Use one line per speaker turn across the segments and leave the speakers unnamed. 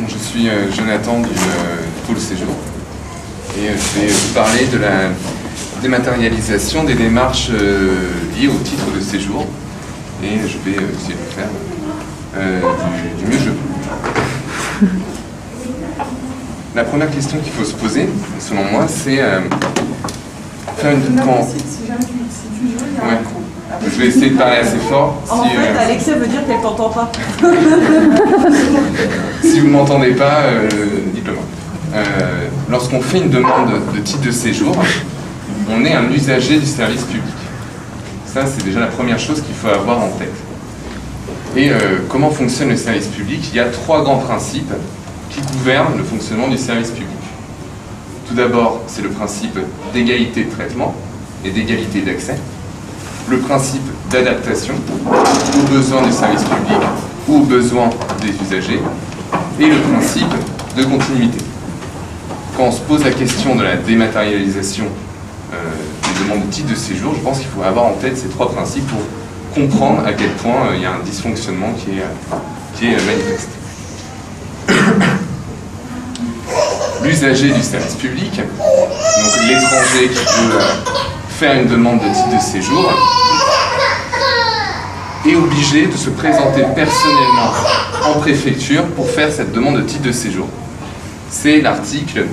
Je suis Jonathan du pôle séjour et je vais vous parler de la dématérialisation des démarches liées au titre de séjour et je vais essayer de le faire du mieux que je peux. La première question qu'il faut se poser, selon moi, c'est faire une... Ouais. Je vais essayer de parler assez fort.
En fait, Alexia veut dire qu'elle t'entend pas.
Si vous ne m'entendez pas, dites-le moi. Lorsqu'on fait une demande de titre de séjour, on est un usager du service public. Ça, c'est déjà la première chose qu'il faut avoir en tête. Et comment fonctionne le service public? Il y a trois grands principes qui gouvernent le fonctionnement du service public. Tout d'abord, c'est le principe d'égalité de traitement et d'égalité d'accès. Le principe d'adaptation aux besoins du service public ou aux besoins des usagers, et le principe de continuité. Quand on se pose la question de la dématérialisation des demandes de titre de séjour, je pense qu'il faut avoir en tête ces trois principes pour comprendre à quel point il y a un dysfonctionnement qui est manifeste. L'usager du service public, donc l'étranger qui veut faire une demande de titre de séjour, est obligé de se présenter personnellement en préfecture pour faire cette demande de titre de séjour. C'est l'article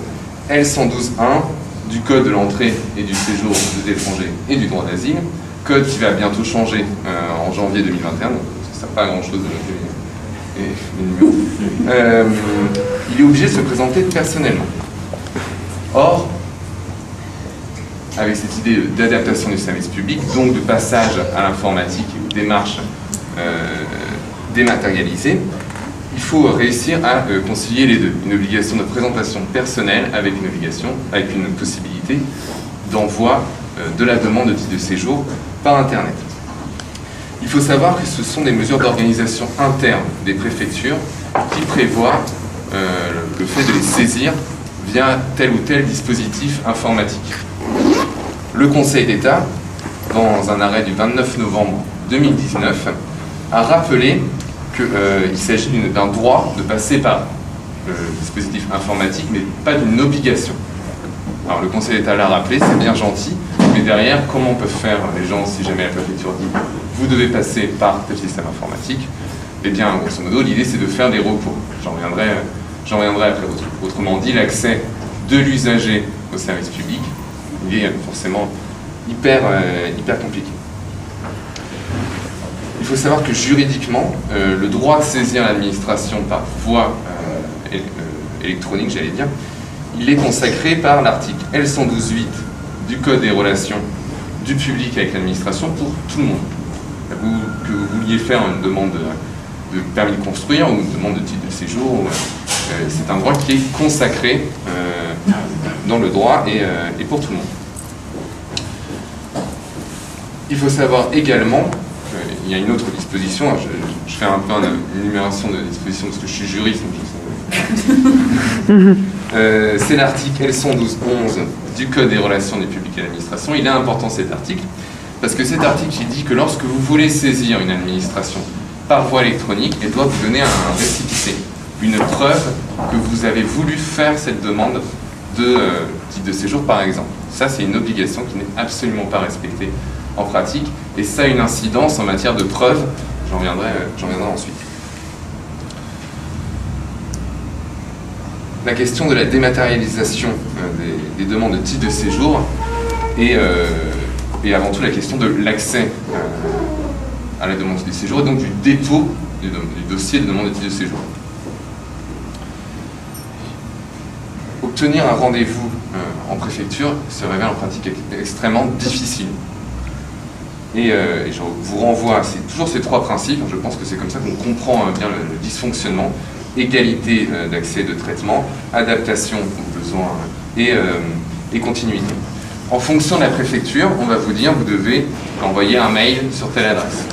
L112.1 du Code de l'entrée et du séjour des étrangers et du droit d'asile, code qui va bientôt changer en janvier 2021, donc ça ne sert pas à grand chose de noter les numéros. Il est obligé de se présenter personnellement. Or, avec cette idée d'adaptation du service public, donc de passage à l'informatique et aux démarches dématérialisées, il faut réussir à concilier les deux. Une obligation de présentation personnelle avec une possibilité d'envoi de la demande de titre de séjour par Internet. Il faut savoir que ce sont des mesures d'organisation interne des préfectures qui prévoient le fait de les saisir via tel ou tel dispositif informatique. Le Conseil d'État, dans un arrêt du 29 novembre 2019, a rappelé qu'il s'agit d'un droit de passer par le dispositif informatique, mais pas d'une obligation. Alors le Conseil d'État l'a rappelé, c'est bien gentil, mais derrière, comment peuvent faire les gens si jamais la préfecture dit « vous devez passer par tel système informatique », eh bien, grosso modo, l'idée c'est de faire des recours. J'en reviendrai après. Autrement dit, l'accès de l'usager au service public, il est forcément hyper compliqué. Il faut savoir que juridiquement, le droit de saisir l'administration par voie électronique, j'allais dire, il est consacré par l'article L112.8 du Code des relations du public avec l'administration pour tout le monde. Que vous vouliez faire une demande de permis de construire ou une demande de titre de séjour, c'est un droit qui est consacré dans le droit et pour tout le monde. Il faut savoir également, il y a une autre disposition, je fais un peu une énumération de dispositions parce que je suis juriste, donc c'est l'article L112.11 du Code des relations du public et de l'administration. Il est important cet article, parce que cet article il dit que lorsque vous voulez saisir une administration par voie électronique, elle doit vous donner un récépissé, une preuve que vous avez voulu faire cette demande de titre de séjour par exemple. Ça c'est une obligation qui n'est absolument pas respectée en pratique, et ça a une incidence en matière de preuve, j'en reviendrai ensuite. La question de la dématérialisation des demandes de titre de séjour et avant tout la question de l'accès à la demande de titre de séjour et donc du dépôt du dossier de demande de titre de séjour. Obtenir un rendez-vous en préfecture se révèle en pratique extrêmement difficile. Et je vous renvoie, c'est toujours ces trois principes, je pense que c'est comme ça qu'on comprend bien le dysfonctionnement: égalité d'accès et de traitement, adaptation aux besoins et continuité. En fonction de la préfecture, on va vous dire vous devez envoyer un mail sur telle adresse,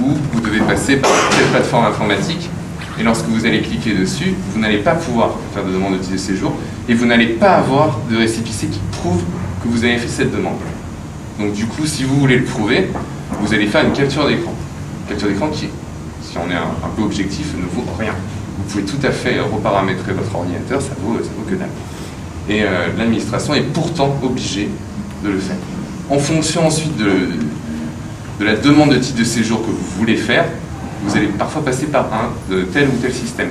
ou vous devez passer par telle plateforme informatique, et lorsque vous allez cliquer dessus, vous n'allez pas pouvoir faire de demande de titre de séjour, et vous n'allez pas avoir de récépissé qui prouve que vous avez fait cette demande. Donc du coup, si vous voulez le prouver, vous allez faire une capture d'écran. Capture d'écran qui, si si on est un peu objectif, ne vaut rien. Vous pouvez tout à fait reparamétrer votre ordinateur, ça vaut que dalle. Et l'administration est pourtant obligée de le faire. En fonction ensuite de la demande de titre de séjour que vous voulez faire, vous allez parfois passer par de tel ou tel système.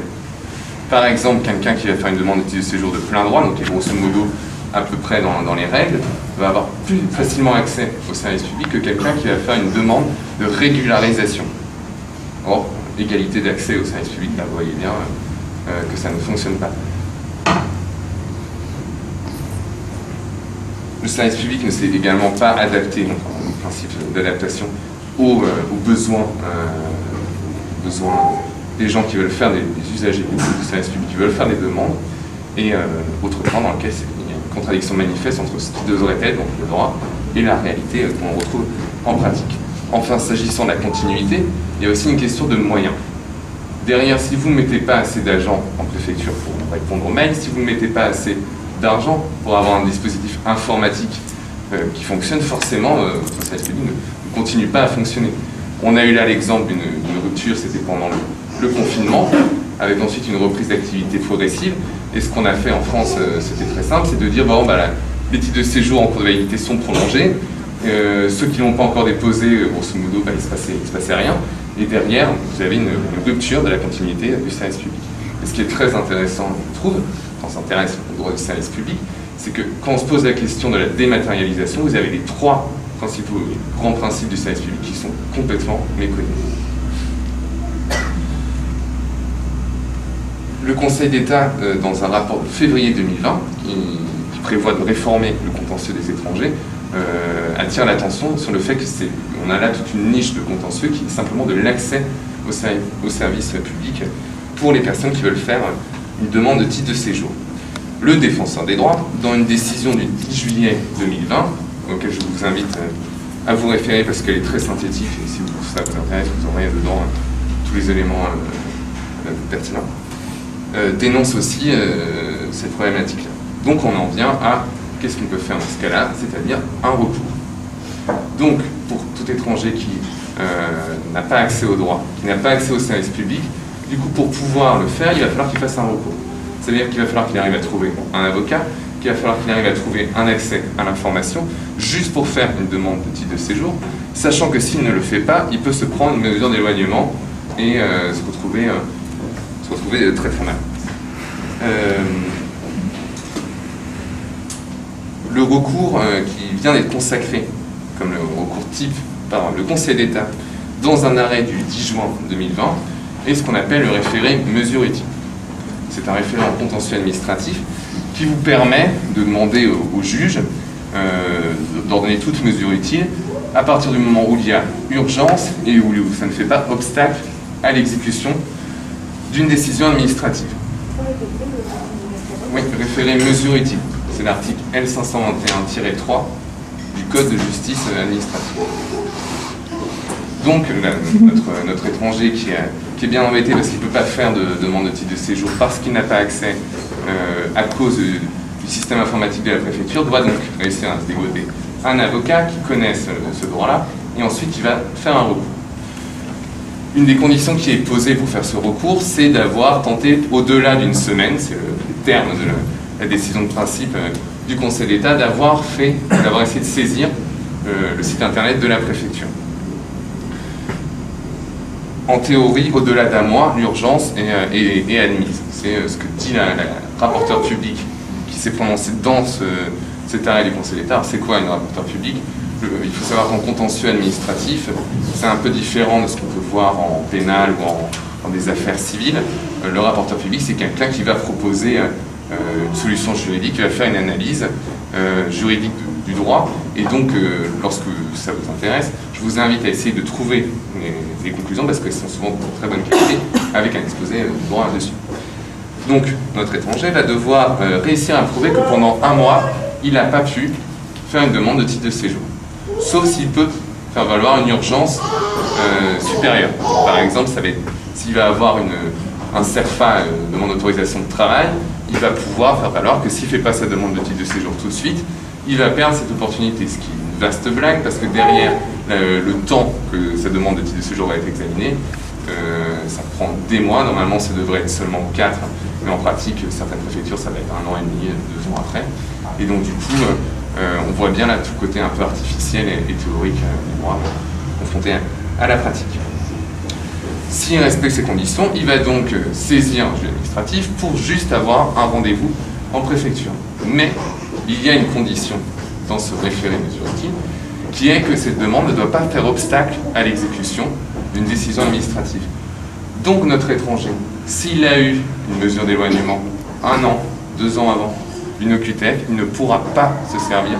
Par exemple, quelqu'un qui va faire une demande de titre de séjour de plein droit, donc qui est grosso modo à peu près dans les règles, va avoir plus facilement accès au service public que quelqu'un qui va faire une demande de régularisation. Or, l'égalité d'accès au service public, là, vous voyez bien que ça ne fonctionne pas. Le service public ne s'est également pas adapté, donc au principe d'adaptation, aux besoins des gens qui veulent faire des usagers du service public, qui veulent faire des demandes, et autrement dans lequel il y a une contradiction manifeste entre ce qui devrait être, donc le droit, et la réalité qu'on retrouve en pratique. Enfin, s'agissant de la continuité, il y a aussi une question de moyens. Derrière, si vous ne mettez pas assez d'agents en préfecture pour répondre aux mails, si vous ne mettez pas assez d'argent pour avoir un dispositif informatique qui fonctionne, forcément, votre service public ne continue pas à fonctionner. On a eu là l'exemple d'une rupture, c'était pendant le confinement, avec ensuite une reprise d'activité progressive. Et ce qu'on a fait en France, c'était très simple, c'est de dire, bon, bah, les titres de séjour en cours de validité sont prolongés, ceux qui ne l'ont pas encore déposé, grosso modo, bah, il ne se passait rien. Et derrière, vous avez une rupture de la continuité du service public. Et ce qui est très intéressant, je trouve, quand on s'intéresse au droit du service public, c'est que quand on se pose la question de la dématérialisation, vous avez les trois principaux grands principes du service public qui sont complètement méconnus. Le Conseil d'État, dans un rapport de février 2020, qui prévoit de réformer le contentieux des étrangers, attire l'attention sur le fait qu'on a là toute une niche de contentieux qui est simplement de l'accès au service public pour les personnes qui veulent faire une demande de titre de séjour. Le défenseur des droits, dans une décision du 10 juillet 2020, auquel je vous invite à vous référer parce qu'elle est très synthétique, et si ça vous intéresse, vous aurez dedans tous les éléments pertinents, dénonce aussi cette problématique-là. Donc on en vient à qu'est-ce qu'on peut faire dans ce cas-là, c'est-à-dire un recours. Donc, pour tout étranger qui n'a pas accès au droit, qui n'a pas accès au service public, du coup, pour pouvoir le faire, il va falloir qu'il fasse un recours. C'est-à-dire qu'il va falloir qu'il arrive à trouver un avocat, qu'il va falloir qu'il arrive à trouver un accès à l'information, juste pour faire une demande de titre de séjour, sachant que s'il ne le fait pas, il peut se prendre une mesure d'éloignement et se retrouver très très mal. Le recours qui vient d'être consacré comme le recours type par le Conseil d'État dans un arrêt du 10 juin 2020 est ce qu'on appelle le référé mesure utile. C'est un référé en contentieux administratif qui vous permet de demander au juge d'ordonner toute mesure utile à partir du moment où il y a urgence et où ça ne fait pas obstacle à l'exécution d'une décision administrative. Oui, référé mesure utile. C'est l'article L521-3 du Code de justice administrative. Donc, notre étranger qui est bien embêté parce qu'il ne peut pas faire de demande de titre de séjour parce qu'il n'a pas accès à cause du système informatique de la préfecture, doit donc réussir à se dégoter un avocat qui connaisse ce droit-là et ensuite il va faire un recours. Une des conditions qui est posée pour faire ce recours, c'est d'avoir tenté au-delà d'une semaine, c'est le terme de la décision de principe du Conseil d'État, d'avoir essayé de saisir le site internet de la préfecture. En théorie, au-delà d'un mois, l'urgence est admise. C'est ce que dit la rapporteure publique qui s'est prononcée dans cet arrêt du Conseil d'État. C'est quoi une rapporteure publique ? Il faut savoir qu'en contentieux administratif, c'est un peu différent de ce qu'on peut voir en pénal ou en des affaires civiles. Le rapporteur public, c'est quelqu'un qui va proposer une solution juridique, qui va faire une analyse juridique du droit. Et donc, lorsque ça vous intéresse, je vous invite à essayer de trouver les conclusions, parce qu'elles sont souvent de très bonne qualité, avec un exposé du droit dessus. Donc, notre étranger va devoir réussir à prouver que pendant un mois, il n'a pas pu faire une demande de titre de séjour. Sauf s'il peut faire valoir une urgence supérieure. Par exemple, s'il va avoir un CERFA, demande d'autorisation de travail, il va pouvoir faire valoir que s'il ne fait pas sa demande de titre de séjour tout de suite, il va perdre cette opportunité, ce qui est une vaste blague, parce que derrière le temps que sa demande de titre de séjour va être examinée, ça prend des mois. Normalement, ça devrait être seulement 4, mais en pratique, certaines préfectures, ça va être 1 an et demi, 2 ans après. Et donc, du coup, on voit bien là tout le côté un peu artificiel et théorique du droit confronté à la pratique. S'il respecte ces conditions, il va donc saisir un juge administratif pour juste avoir un rendez-vous en préfecture. Mais il y a une condition dans ce référé mesure utile, qui est que cette demande ne doit pas faire obstacle à l'exécution d'une décision administrative. Donc notre étranger, s'il a eu une mesure d'éloignement 1 an, 2 ans avant, une OQTF, il ne pourra pas se servir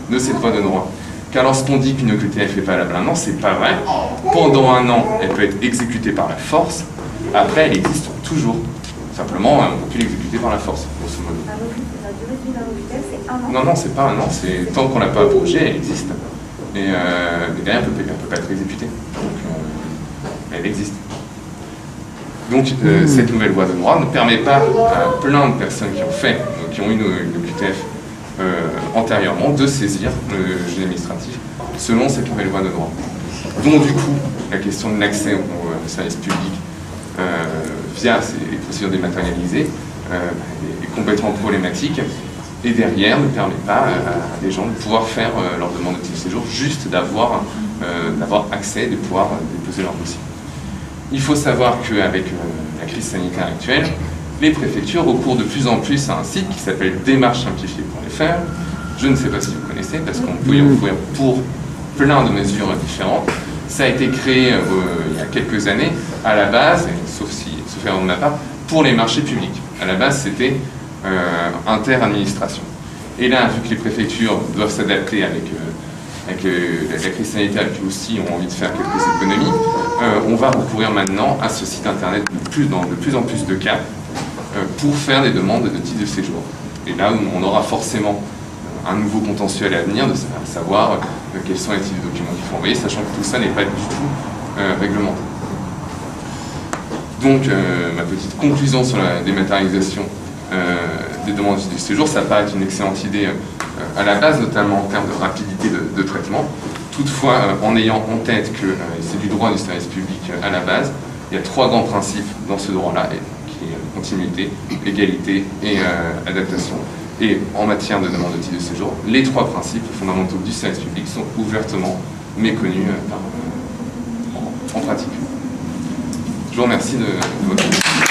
de cette voie de droit. Car lorsqu'on dit qu'une OQTF est valable un an, c'est pas vrai. Pendant 1 an, elle peut être exécutée par la force. Après, elle existe toujours. Simplement, on ne peut plus l'exécuter par la force, grosso modo.
La durée d'une OQTF, c'est 1 an?
Non, non, c'est pas 1 an. C'est tant qu'on ne l'a pas abrogée, elle existe. Et derrière, elle ne peut pas être exécutée. Donc, elle existe. Donc, cette nouvelle voie de droit ne permet pas à plein de personnes qui ont une OQTF antérieurement de saisir le juge administratif selon cette nouvelle voie de droit. Donc du coup, la question de l'accès au service public via ces procédures dématérialisées est complètement problématique et derrière ne permet pas à des gens de pouvoir faire leur demande de titre de séjour, juste d'avoir accès, de pouvoir déposer leur dossier. Il faut savoir qu'avec la crise sanitaire actuelle, les préfectures recourent de plus en plus à un site qui s'appelle démarchesimplifiée.fr. Je ne sais pas si vous connaissez, parce qu'on peut y recourir pour plein de mesures différentes. Ça a été créé il y a quelques années, à la base, sauf erreur de ma part, pour les marchés publics. À la base, c'était inter-administration. Et là, vu que les préfectures doivent s'adapter avec la crise sanitaire et puis aussi ont envie de faire quelques économies, on va recourir maintenant à ce site internet dans de plus en plus de cas pour faire des demandes de titre de séjour. Et là, on aura forcément un nouveau contentieux à venir, de savoir quels sont les types de documents qu'il faut envoyer, sachant que tout ça n'est pas du tout réglementé. Donc, ma petite conclusion sur la dématérialisation des demandes de titre de séjour, ça paraît une excellente idée à la base, notamment en termes de rapidité de traitement. Toutefois, en ayant en tête que c'est du droit du service public à la base, il y a 3 grands principes dans ce droit-là, qui est continuité, égalité et adaptation. Et en matière de demande de titre de séjour, les 3 principes fondamentaux du service public sont ouvertement méconnus en pratique. Je vous remercie de votre attention.